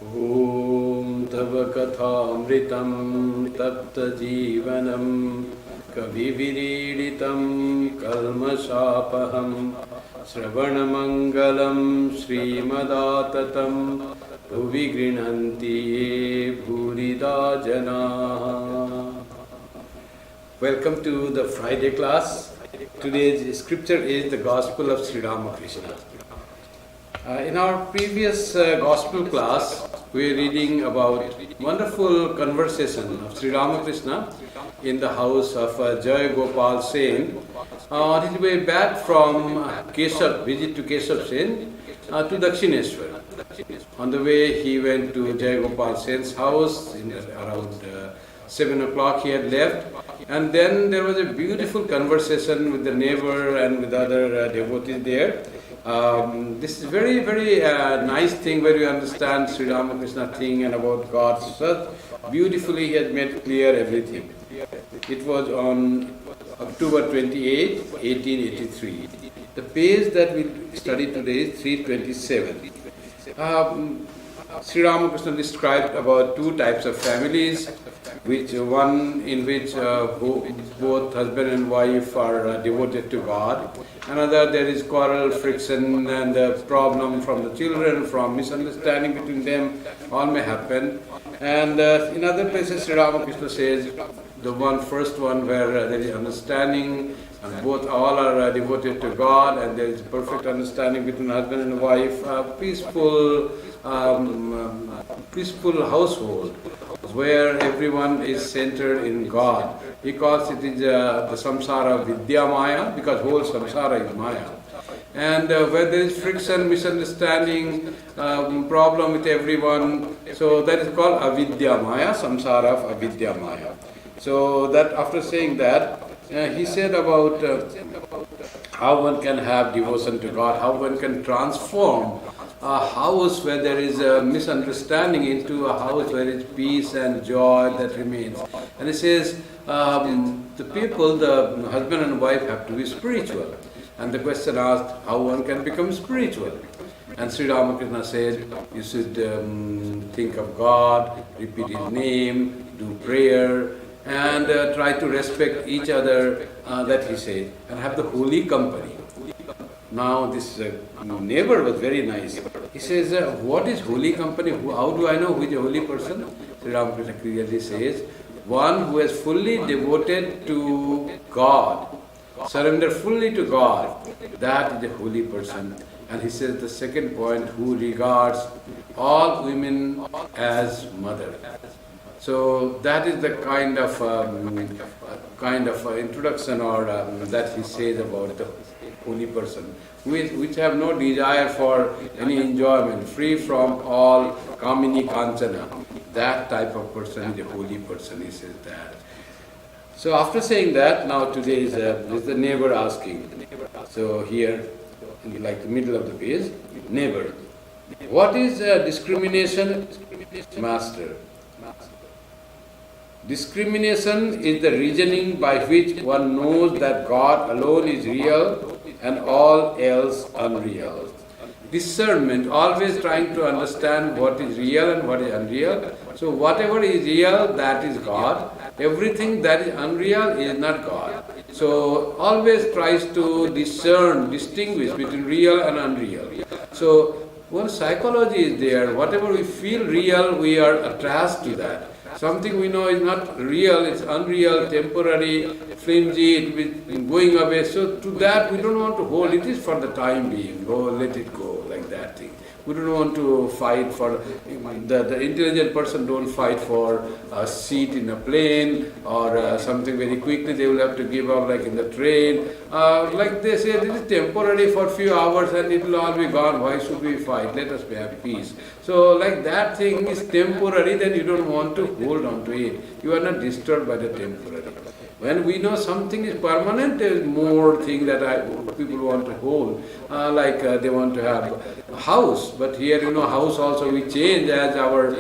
Om Tava Kathamritam Tapta Jivanam Kavividitam Kalmashapaham Sravanamangalam Srimadaatatam Bhuvigrinanti Bhurida Jana. Welcome to the Friday class. Today's scripture is the Gospel of Sri Ramakrishna. In our previous Gospel class, we were reading about wonderful conversation of Sri Ramakrishna in the house of Jai Gopal Sen on his way back from Keshav, visit to Keshav Sen to Dakshineshwar. On the way, he went to Jai Gopal Sen's house around 7 o'clock he had left, and then there was a beautiful conversation with the neighbor and with other devotees there. This is very, very nice thing where you understand Sri Ramakrishna thing and about God. So beautifully he has made clear everything. It was on October 28, 1883. The page that we study today is 327. Sri Ramakrishna described about two types of families, which one in which both husband and wife are devoted to God. Another, there is quarrel, friction, and problem from the children, from misunderstanding between them, all may happen. And in other places, Sri Ramakrishna says, the first one where there is understanding, and both all are devoted to God, and there is perfect understanding between husband and wife, peaceful household, where everyone is centered in God. He calls it the samsara vidya maya, because whole samsara is maya. And where there is friction, misunderstanding, problem with everyone, so that is called avidya maya, samsara of avidya maya. So that after saying that, he said about how one can have devotion to God, how one can transform a house where there is a misunderstanding into a house where there is peace and joy that remains. And he says, the people, the husband and wife have to be spiritual. And the question asked, how one can become spiritual? And Sri Ramakrishna said, you should think of God, repeat His name, do prayer, and try to respect each other, that he said, and have the holy company. Now this neighbor was very nice. He says, what is holy company? How do I know who is a holy person? Sri Ramakrishna clearly says, one who is fully devoted to God, surrender fully to God, that is a holy person. And he says the second point, who regards all women as mother. So that is the kind of introduction or that he says about the holy person, which have no desire for any enjoyment, free from all kamini kanchana. That type of person is a holy person, he says that. So after saying that, now today is the neighbor asking. So here, in like the middle of the page, neighbor. What is discrimination? Master. Discrimination is the reasoning by which one knows that God alone is real and all else unreal. Discernment, always trying to understand what is real and what is unreal. So whatever is real, that is God. Everything that is unreal is not God. So always tries to distinguish between real and unreal. So when psychology is there, whatever we feel real, we are attached to that. Something we know is not real, it's unreal, temporary, flimsy, it will be going away. So to that we don't want to hold, it is for the time being, let it go, like that thing. We don't want to fight for, the intelligent person don't fight for a seat in a plane or something very quickly they will have to give up, like in the train. Like they say, this is temporary for a few hours and it will all be gone. Why should we fight? Let us have peace. So like that thing is temporary, then you don't want to hold on to it. You are not disturbed by the temporary. When we know something is permanent, there is more thing that people want to hold. Like they want to have a house, but here house also we change as our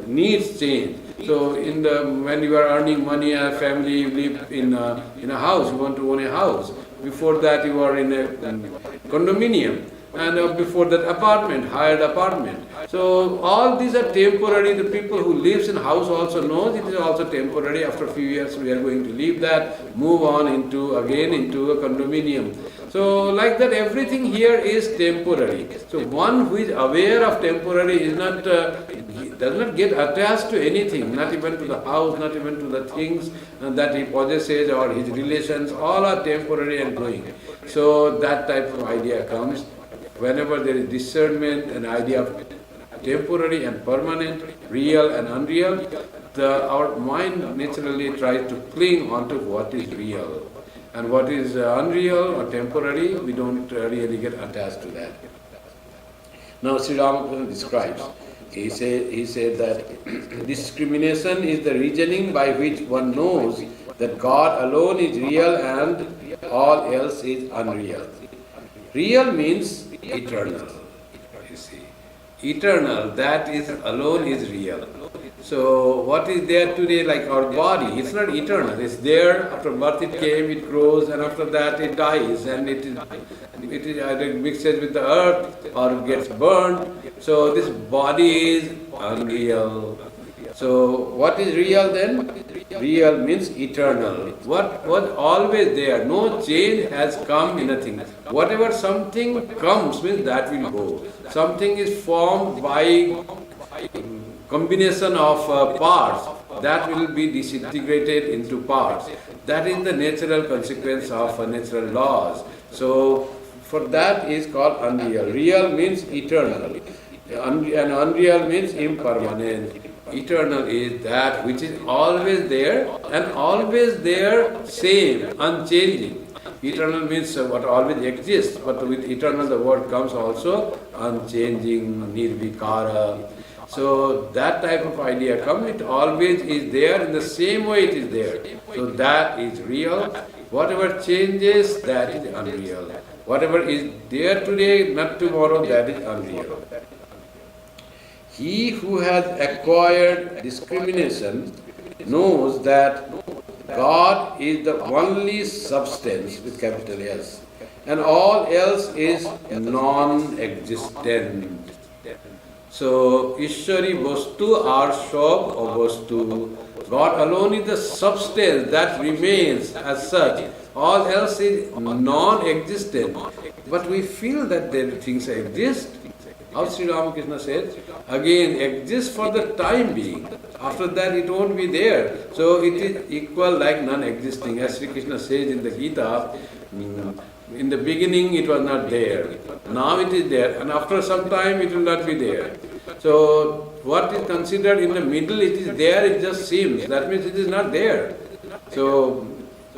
needs change. So when you are earning money, a family, you live in a house, you want to own a house. Before that you are in a condominium. And before that apartment, hired apartment. So all these are temporary. The people who lives in house also knows it is also temporary. After a few years we are going to leave that, move on into a condominium. So like that everything here is temporary. So one who is aware of temporary is not does not get attached to anything, not even to the house, not even to the things that he possesses or his relations, all are temporary and going. So that type of idea comes. Whenever there is discernment, an idea of temporary and permanent, real and unreal, our mind naturally tries to cling onto what is real. And what is unreal or temporary, we don't really get attached to that. Now Sri Ramakrishna describes, he said that discrimination is the reasoning by which one knows that God alone is real and all else is unreal. Real means eternal, you see. Eternal, that is alone is real. So what is there today, like our body, it's not eternal. It's there, after birth it came, it grows, and after that it dies, and it is either mixes with the earth or gets burned. So this body is unreal. So what is real then? Real means eternal. What was always there. No change has come in a thing. Whatever something comes means that will go. Something is formed by combination of parts. That will be disintegrated into parts. That is the natural consequence of natural laws. So for that is called unreal. Real means eternal. And unreal means impermanent. Eternal is that which is always there and always there, same, unchanging. Eternal means what always exists, but with eternal the word comes also unchanging, nirvikara. So that type of idea comes, it always is there in the same way it is there. So that is real. Whatever changes, that is unreal. Whatever is there today, not tomorrow, that is unreal. He who has acquired discrimination knows that God is the only substance with capital S, and all else is non-existent. So, Ishwari Vastu or Shob or Vastu. God alone is the substance that remains as such. All else is non-existent. But we feel that there things exist. How Sri Ramakrishna said, again exists for the time being. After that it won't be there. So it is equal like non-existing. As Sri Krishna says in the Gita, in the beginning it was not there. Now it is there. And after some time it will not be there. So what is considered in the middle, it is there, it just seems. That means it is not there. So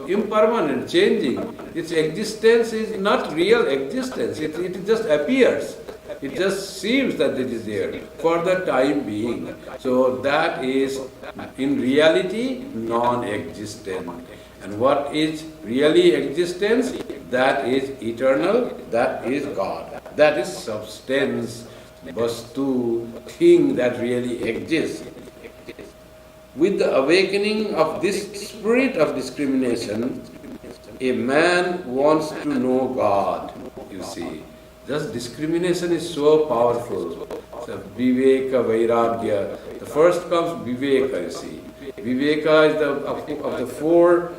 impermanent, changing. Its existence is not real existence. It just appears. It just seems that it is there for the time being. So that is in reality non-existent. And what is really existence? That is eternal, that is God. That is substance, vastu, thing that really exists. With the awakening of this spirit of discrimination, a man wants to know God, you see. Just discrimination is so powerful. So viveka, vairagya. The first comes viveka, you see. Viveka is of the four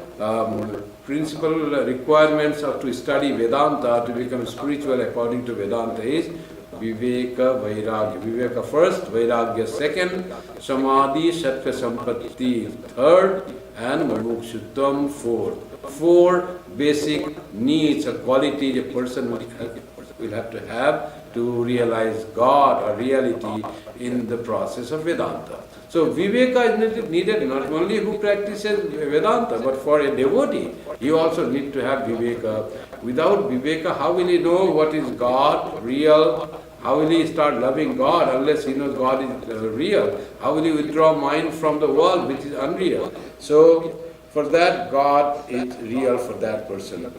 principal requirements of to study Vedanta, to become spiritual according to Vedanta is viveka, vairagya. Viveka first, vairagya second, samadhi, sattva, sampatti third, and mumukshutvam fourth. Four basic needs or qualities a person will have to realize God or reality in the process of Vedanta. So Viveka is needed not only who practices Vedanta, but for a devotee, he also needs to have Viveka. Without Viveka, how will he know what is God, real? How will he start loving God unless he knows God is real? How will he withdraw mind from the world which is unreal? So For that, God is real for that person.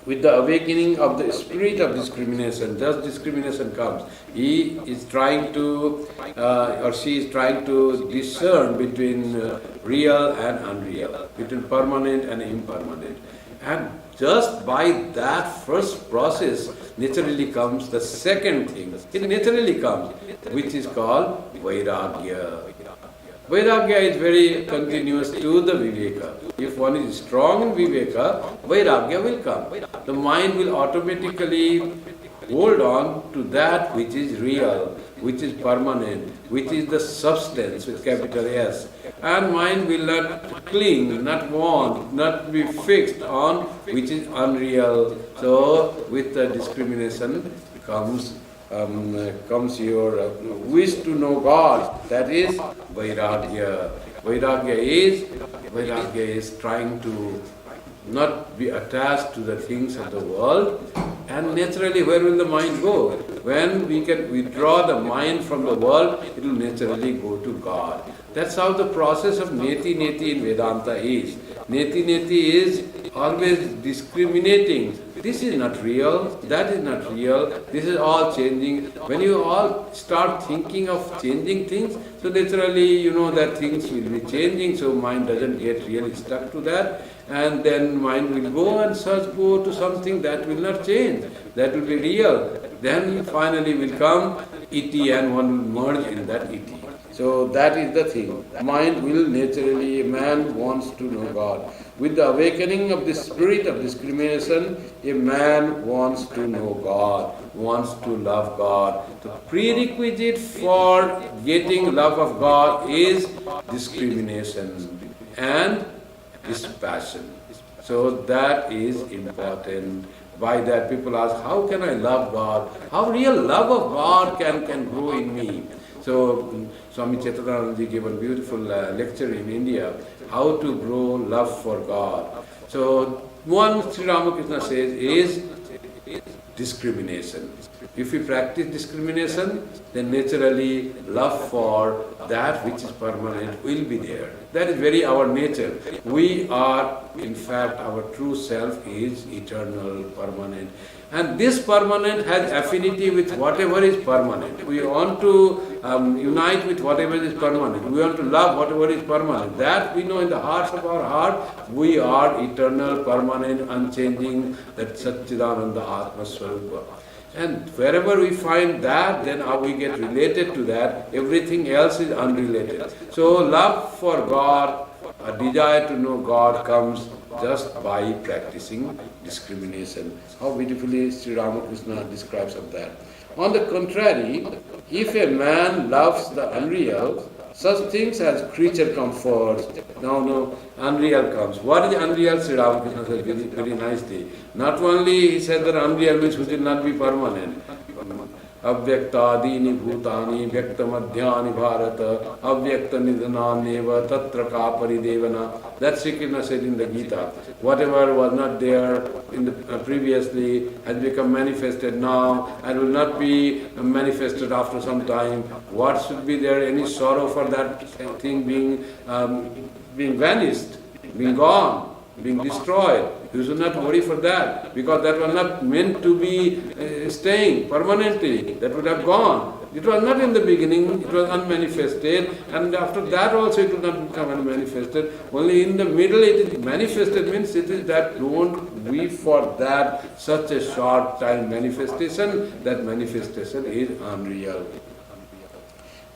With the awakening of the spirit of discrimination, just discrimination comes. He is trying to, or she is trying to discern between real and unreal, between permanent and impermanent. And just by that first process, naturally comes the second thing. It naturally comes, which is called Vairagya. Vairagya is very continuous to the Viveka. If one is strong in Viveka, Vairagya will come. The mind will automatically hold on to that which is real, which is permanent, which is the substance with capital S. And mind will not cling, not want, not be fixed on which is unreal. So with the discrimination comes your wish to know God. That is Vairagya. Vairagya is trying to not be attached to the things of the world. And naturally, where will the mind go? When we can withdraw the mind from the world, it will naturally go to God. That's how the process of neti in Vedanta is. Neti is always discriminating. This is not real, that is not real, this is all changing. When you all start thinking of changing things, so naturally you know that things will be changing, so mind doesn't get really stuck to that. And then mind will go and go to something that will not change, that will be real. Then finally will come iti and one will merge in that iti. So that is the thing. Mind will naturally, man wants to know God. With the awakening of the spirit of discrimination, a man wants to know God, wants to love God. The prerequisite for getting love of God is discrimination and dispassion. So that is important. By that people ask, how can I love God? How real love of God can grow in me? So Swami Kripamayananda gave a beautiful lecture in India, how to grow love for God. So one Sri Ramakrishna says is discrimination. If we practice discrimination, then naturally love for that which is permanent will be there. That is very our nature. We are, in fact, our true self is eternal, permanent. And this permanent has affinity with whatever is permanent. We want to unite with whatever is permanent. We want to love whatever is permanent. That we know in the hearts of our heart, we are eternal, permanent, unchanging, that Satchidananda Atma Swarupa. And wherever we find that, then how we get related to that, everything else is unrelated. So love for God, a desire to know God comes just by practicing discrimination. How beautifully Sri Ramakrishna describes of that. On the contrary, if a man loves the unreal, such things as creature comforts, now unreal comes. What is unreal? Sri Ramakrishna said very nicely. Not only he said that unreal means which will not be permanent. Avyaktadini bhutani vyaktamadhyani bharata avyakta nidhananeva tatra kapari devana. That Sri Krishna said in the Gita. Whatever was not there in the previously has become manifested now and will not be manifested after some time. What should be there? Any sorrow for that thing being vanished, being gone, being destroyed. You should not worry for that, because that was not meant to be staying permanently. That would have gone. It was not in the beginning, it was unmanifested, and after that also it will not become unmanifested. Only in the middle it is manifested, means it is that don't weep for that such a short time manifestation. That manifestation is unreal.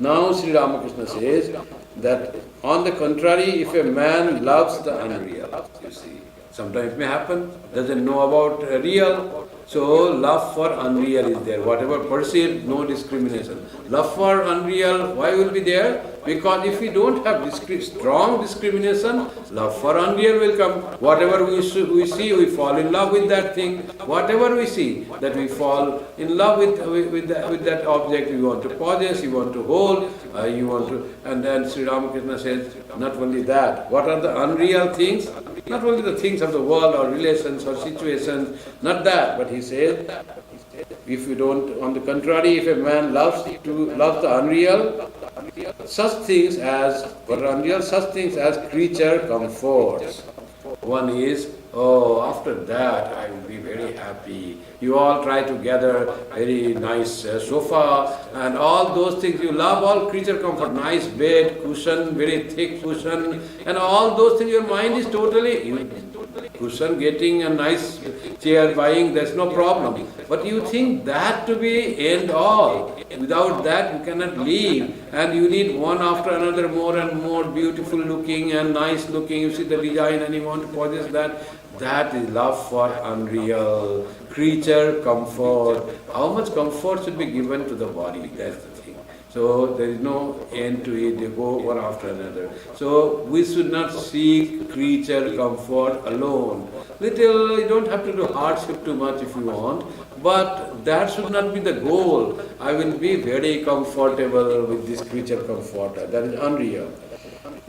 Now Sri Ramakrishna says that on the contrary, if a man loves the unreal, you see, sometimes it may happen, doesn't know about real, so love for unreal is there. Whatever perceived, no discrimination. Love for unreal, why will be there? Because if we don't have strong discrimination, love for unreal will come. Whatever we see, we fall in love with that thing. Whatever we see, that we fall in love with that object. You want to possess, you want to hold, you want to... And then Sri Ramakrishna says, not only that, what are the unreal things? Not only the things of the world or relations or situations, not that, but he says, if you don't, on the contrary, if a man loves the unreal, such things as, what are unreal? Such things as creature comforts. One is, oh, after that I will be very happy. You all try to gather very nice sofa and all those things. You love all creature comfort, nice bed, cushion, very thick cushion, and all those things. Your mind is totally cushion, getting a nice chair, buying, there's no problem. But you think that to be end all. Without that you cannot live, and you need one after another, more and more beautiful looking and nice looking. You see the design and you want to possess that. That is love for unreal. Creature comfort. How much comfort should be given to the body? That's the thing. So there is no end to it. They go one after another. So we should not seek creature comfort alone. Little, you don't have to do hardship too much if you want, but that should not be the goal. I will be very comfortable with this creature comforter. That is unreal.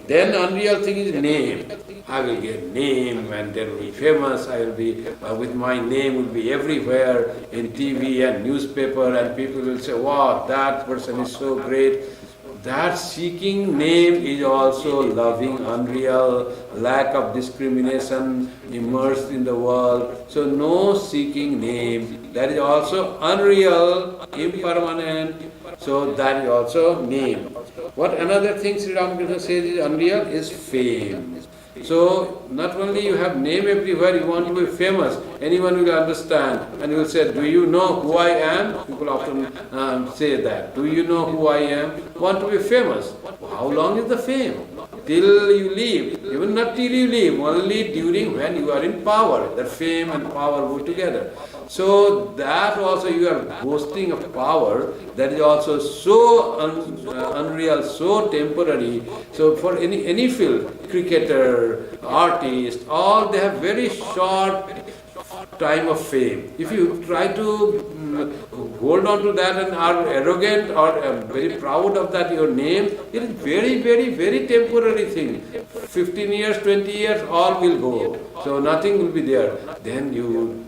Then unreal thing is name. I will get name and then will be famous. I will be, with my name will be everywhere in TV and newspaper, and people will say, wow, that person is so great. That seeking name is also loving unreal, lack of discrimination, immersed in the world. So no seeking name. That is also unreal, impermanent. So that is also name. What another thing Sri Ramakrishna says is unreal is fame. So not only you have name everywhere, you want to be famous. Anyone will understand and you will say, do you know who I am? People often say that. Do you know who I am? Want to be famous. How long is the fame? Till you live. Even not till you live, only during when you are in power. The fame and power go together. So that also you are boasting of power, that is also so unreal, so temporary. So for any field, cricketer, artist, all they have very short time of fame. If you try to hold on to that and are arrogant or very proud of that, your name, it is very, very, very temporary thing. 15 years, 20 years, all will go. So nothing will be there. Then you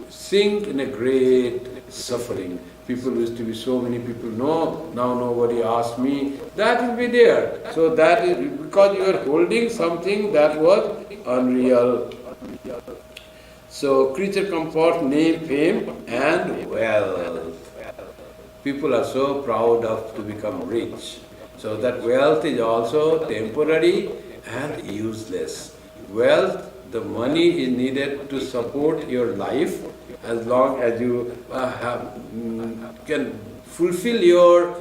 sink in a great suffering. People used to be so many people, no, now nobody asks me. That will be there. So that is because you are holding something that was unreal. So creature comfort, name, fame and wealth. People are so proud of to become rich. So that wealth is also temporary and useless. Wealth, the money is needed to support your life as long as you can fulfill your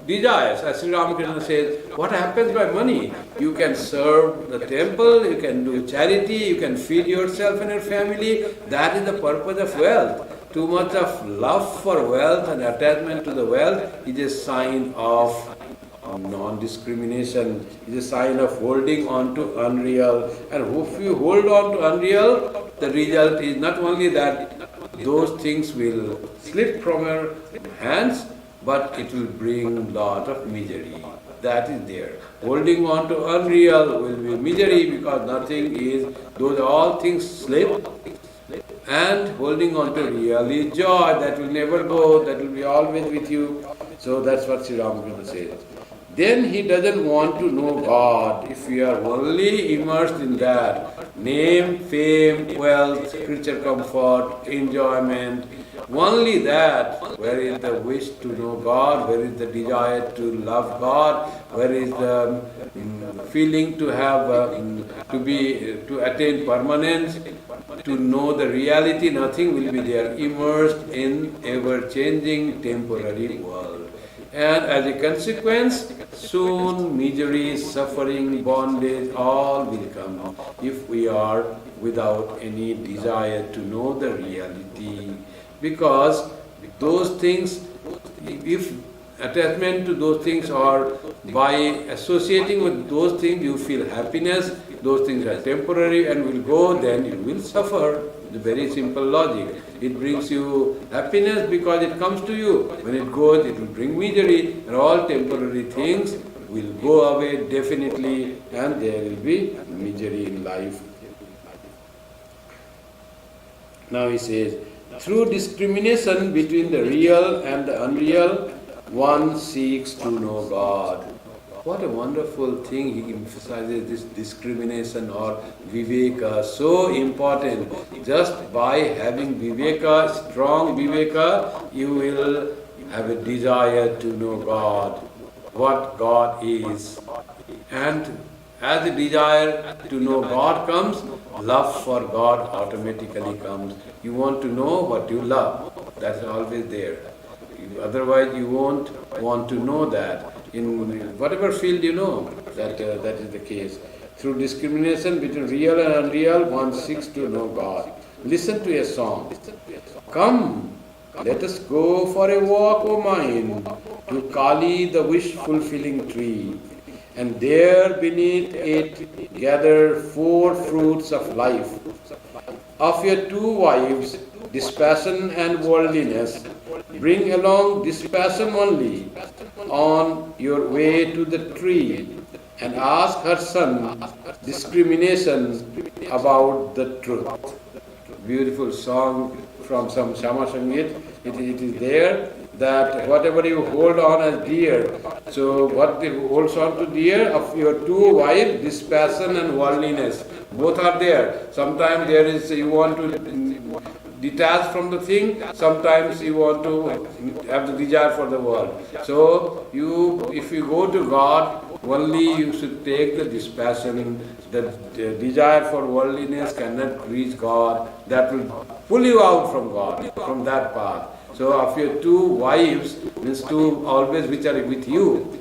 desires. As Sri Ramakrishna says, what happens by money? You can serve the temple, you can do charity, you can feed yourself and your family. That is the purpose of wealth. Too much of love for wealth and attachment to the wealth is a sign of non-discrimination, is a sign of holding on to unreal. And if you hold on to unreal, the result is not only that those things will slip from your hands, but it will bring lot of misery. That is there. Holding on to unreal will be misery because nothing is, those all things slip. And holding on to real is joy, that will never go, that will be always with you. So that's what Sri Ramakrishna says. Then he doesn't want to know God. If we are only immersed in that, name, fame, wealth, creature comfort, enjoyment, only that, where is the wish to know God, where is the desire to love God, where is the feeling to have, to attain permanence, to know the reality, nothing will be there, immersed in ever-changing temporary world. And as a consequence, soon misery, suffering, bondage, all will come if we are without any desire to know the reality. Because those things, if attachment to those things or by associating with those things you feel happiness, those things are temporary and will go, then you will suffer. It's a very simple logic. It brings you happiness because it comes to you. When it goes, it will bring misery, and all temporary things will go away definitely, and there will be misery in life. Now he says, through discrimination between the real and the unreal, one seeks to know God. What a wonderful thing he emphasizes, this discrimination or viveka, so important. Just by having viveka, strong viveka, you will have a desire to know God, what God is. And as the desire to know God comes, love for God automatically comes. You want to know what you love, that's always there. Otherwise you won't want to know that. In whatever field you know, that is the case. Through discrimination between real and unreal, one seeks to know God. Listen to a song. Come, let us go for a walk, O mind, to Kali, the wish-fulfilling tree, and there beneath it gather 4 fruits of life. Of your 2 wives, dispassion and worldliness, bring along dispassion only on your way to the tree, and ask her son discrimination about the truth. Beautiful song from some Shama Sangit. It is there that whatever you hold on as dear, so what holds on to dear of your 2 wives, dispassion and worldliness, both are there. Sometimes there is, you want to detach from the thing, sometimes you want to have the desire for the world. So if you go to God, only you should take the dispassion. The desire for worldliness cannot reach God. That will pull you out from God, from that path. So of your 2 wives, means 2 always which are with you,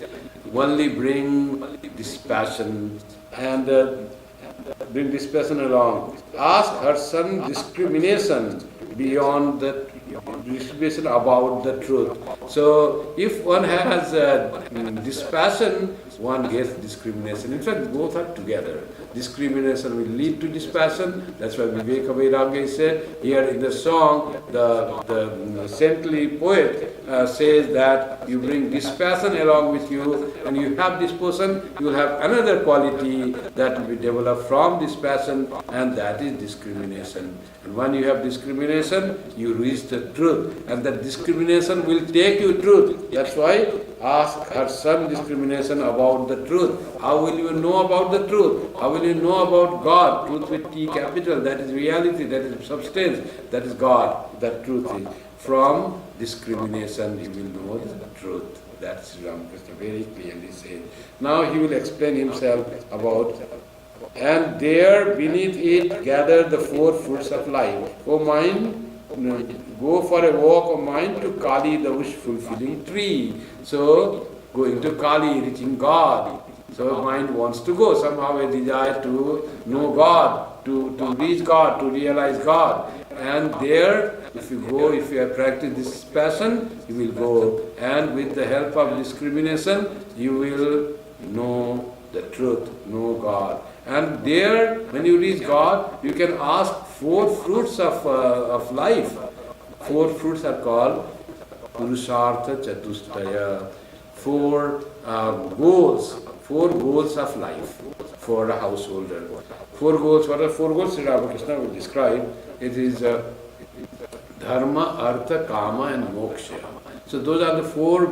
only bring dispassion and bring dispassion along. Ask her son discrimination beyond the discrimination about the truth. So if one has dispassion, one gets discrimination. In fact, both are together. Discrimination will lead to dispassion. That's why Viveka Vairagya said here in the song, the saintly poet says that you bring dispassion along with you, and you have this person, you will have another quality that will be developed from dispassion, and that is discrimination. And when you have discrimination, you reach the truth, and that discrimination will take you truth. That's why ask her son discrimination about the truth. How will you know about the truth? How will you know about God? Truth with T capital, that is reality, that is substance, that is God, that truth is. From discrimination you will know the truth. That's Ramakrishna very clearly said. Now he will explain himself about, and there beneath it gather the 4 fruits of life. O mind, go for a walk of mind to Kali, the wish-fulfilling tree. So, going to Kali, reaching God. So mind wants to go, somehow a desire to know God, to reach God, to realize God. And there, if you go, if you have practiced this passion, you will go. And with the help of discrimination, you will know the truth, know God. And there, when you reach God, you can ask 4 fruits of life. 4 fruits are called Purushartha Chatustaya. 4 goals. 4 goals of life for a householder. 4 goals. What are 4 goals? Sri Ramakrishna will describe. It is Dharma, Artha, Kama and Moksha. So those are the 4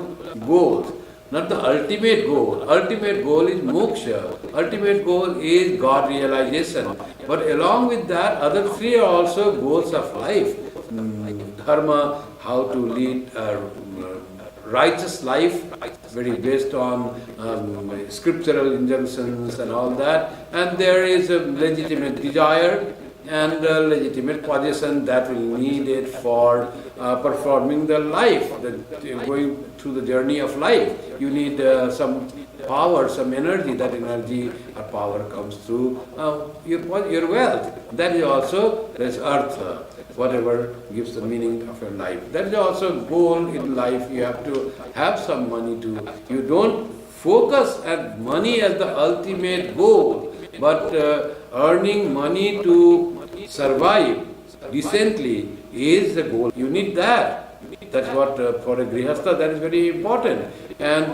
goals. Not the ultimate goal. Ultimate goal is moksha. Ultimate goal is God realization. But along with that, other 3 are also goals of life. Dharma, how to lead a righteous life, very based on scriptural injunctions and all that. And there is a legitimate desire and a legitimate position that will need it for performing the life, going through the journey of life. You need some power, some energy. That energy or power comes through your wealth. That is also, there's artha, whatever gives the meaning of your life. That is also a goal in life. You have to have some money to, you don't focus at money as the ultimate goal, but earning money to survive decently is the goal. You need that. That's what for a grihastha, that is very important. And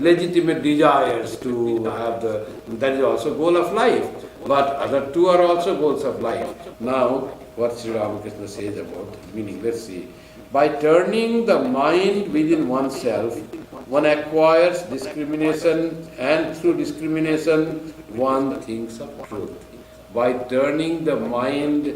legitimate desires to have that is also goal of life. But other 2 are also goals of life. Now, what Sri Ramakrishna says about meaning, let's see. By turning the mind within oneself, one acquires discrimination, and through discrimination, one thinks of truth. By turning the mind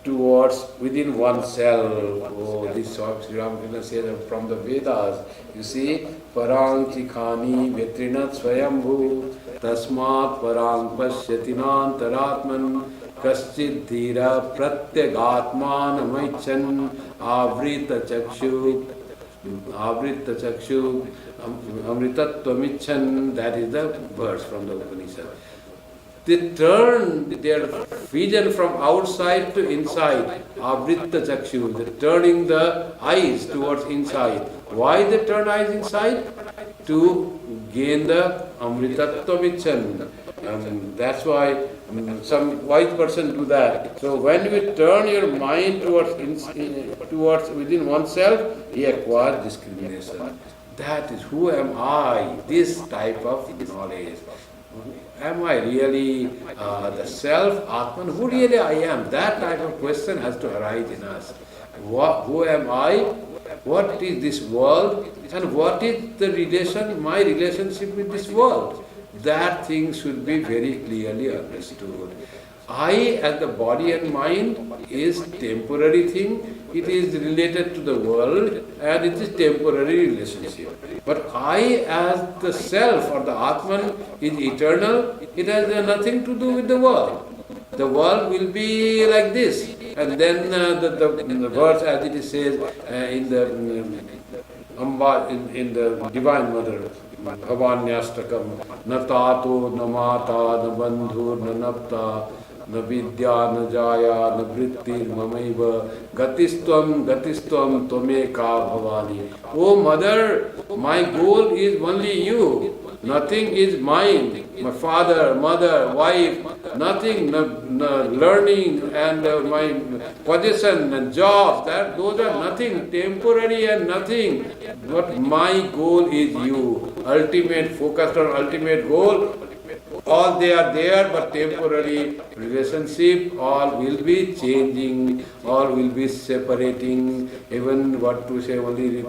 towards within oneself. Oh, this Sri Ramakrishna says from the Vedas. You see, parang tikhani vetrinat swayambhu tasmat parang pasyatinant taratman kaschid dhira pratyagatman amaichan avrita chakshu amritatvamichan. That is the verse from the Upanishad. They turn their vision from outside to inside. Avritta chakshu, they're turning the eyes towards inside. Why they turn eyes inside? To gain the amritatvamichan. That's why some wise person do that. So when you turn your mind towards within oneself, he acquires discrimination. That is, who am I? This type of knowledge. Am I really the self, Atman? Who really I am? That type of question has to arise in us. Who am I? What is this world? And what is my relationship with this world? That thing should be very clearly understood. I, as the body and mind, is temporary thing. It is related to the world and it is temporary relationship. But I, as the self or the Atman, is eternal. It has nothing to do with the world. The world will be like this. And then the verse, as it says in the Divine Mother, Bhavanyastakam, na tato, na mata, na bandhur, na napta, na vidya, na jaya, na vritti, mamaiva, gatistvam, tvameka bhavani. Oh Mother, my goal is only you. Nothing is mine. My father, mother, wife, nothing, no learning and my possession and jobs, those are nothing, temporary and nothing. But my goal is you. Ultimate, focused on ultimate goal. All they are there, but temporary relationship, all will be changing, all will be separating. Even what to say only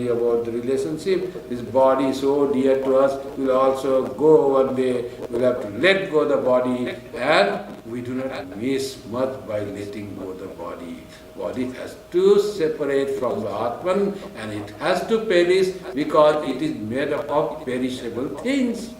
about the relationship, this body so dear to us will also go one day. We'll have to let go the body, and we do not miss much by letting go the body. Body has to separate from the Atman, and it has to perish because it is made up of perishable things.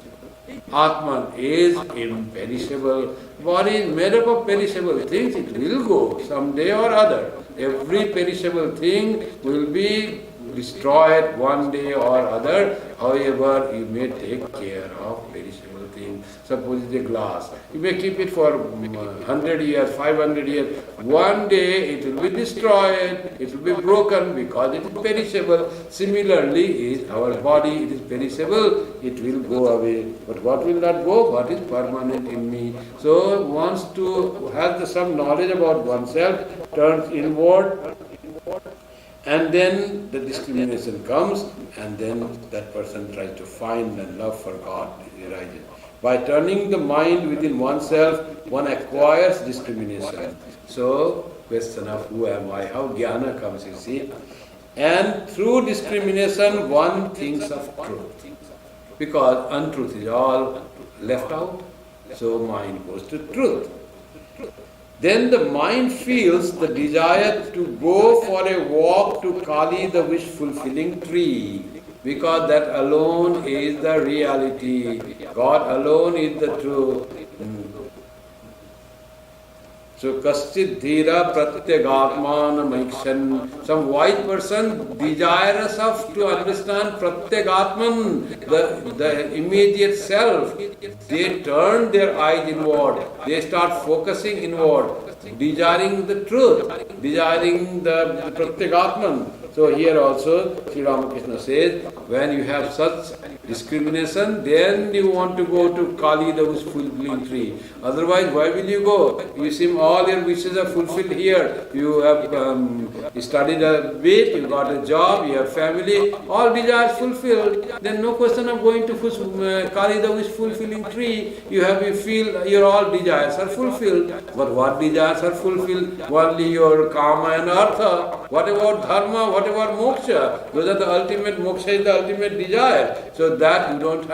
Atman is imperishable. Body is made up of perishable things. It will go someday or other. Every perishable thing will be destroyed one day or other. However, you may take care of perishable things. Suppose it's a glass. You may keep it for 100 years, 500 years. One day it will be destroyed, it will be broken because it is perishable. Similarly, is our body, it is perishable, it will go away. But what will not go? What is permanent in me? So, wants to have some knowledge about oneself, turns inward, and then the discrimination comes, and then that person tries to find and love for God arises. By turning the mind within oneself, one acquires discrimination. So, question of who am I, how jnana comes, you see. And through discrimination, one thinks of truth. Because untruth is all left out, so mind goes to truth. Then the mind feels the desire to go for a walk to Kali, the wish-fulfilling tree, because that alone is the reality. God alone is the truth. So, kaschid dhira pratyagatman maikshan. Some wise person desirous of to understand pratyagatman, the immediate self. They turn their eyes inward. They start focusing inward, desiring the truth, desiring the pratyagatman. So here also Sri Ramakrishna says, when you have such discrimination, then you want to go to Kali, the fulfilling tree. Otherwise, why will you go? You seem all your wishes are fulfilled here. You have studied a bit, you got a job, you have family, all desires fulfilled. Then no question of going to Kali, the fulfilling tree. You feel your all desires are fulfilled. But what desires are fulfilled? Only your kama and artha. What about dharma? What about moksha? Those are the ultimate, moksha is the ultimate desire. So that you don't